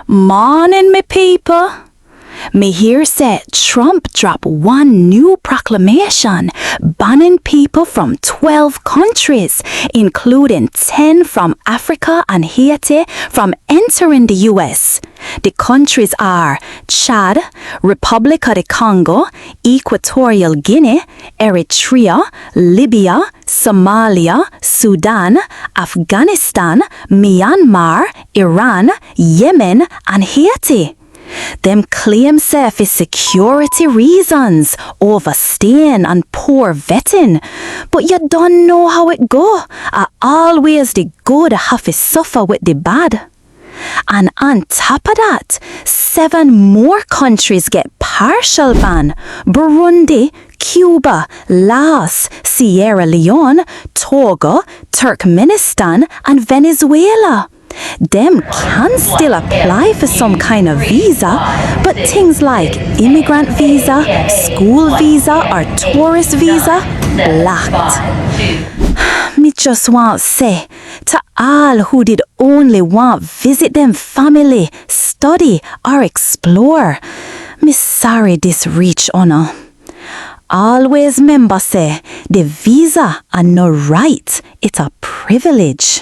Morning, me people. Me hear say Trump drop one new proclamation banning people from 12 countries, including 10 from Africa and Haiti, from entering the U.S. The countries are Chad, Republic of the Congo, Equatorial Guinea, Eritrea, Libya, Somalia, Sudan, Afghanistan, Myanmar, Iran, Yemen, and Haiti. Them claim say for security reasons, overstaying and poor vetting. But you don't know how it go. Always the good have to suffer with the bad. And on top of that, 7 more countries get partial ban. Burundi, Cuba, Laos, Sierra Leone, Togo, Turkmenistan, and Venezuela. Them can still apply for some kind of visa, but things like immigrant visa, school visa, or tourist visa, blocked. Me just want say to all who did only want visit them family, study, or explore, me sorry this reach honor. Always remember say the visa are no right, it's a privilege.